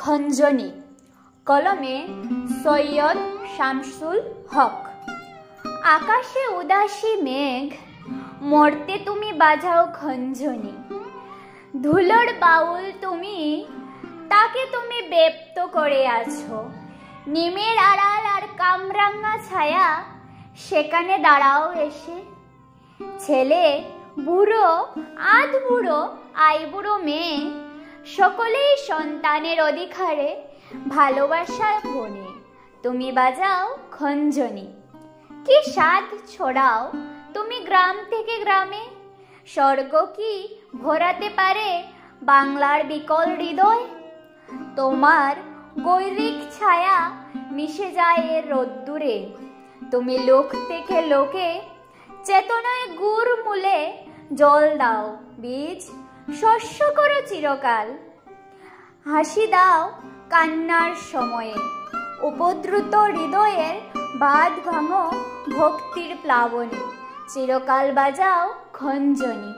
খঞ্জনি কলমে সৈয়দ শামসুল হক। আকাশে উদাসী মেঘ, মরতে তুমি বাজাও খঞ্জনি। ধুলোর বাউল তুমি, তাকে তুমি ব্যপ্ত করে আছো। নিমের আড়াল আর কামরাঙ্গা ছায়া, সেখানে দাঁড়াও এসে। ছেলে বুড়ো, আধ বুড়ো, আইবুড়ো মেয়ে, সকলেই সন্তানের অধিকারে ভালোবাসার বনে তুমি বাজাও খঞ্জনি। কি স্বাদ ছড়াও তুমি গ্রাম থেকে গ্রামে, স্বর্গ কি ভরাতে পারে বাংলার বিকল হৃদয়। তোমার গৈরিক ছায়া মিশে যায় এর রোদ্দুরে, তুমি লোক থেকে লোকে চেতনায় গুড় মূলে জল দাও বীজ, শস্য করো চিরকাল। হাসি দাও কান্নার সময়ে, উপদ্রুত হৃদয়ের বাঁধ ভাঙো ভক্তির প্লাবনে, চিরকাল বাজাও খঞ্জনি।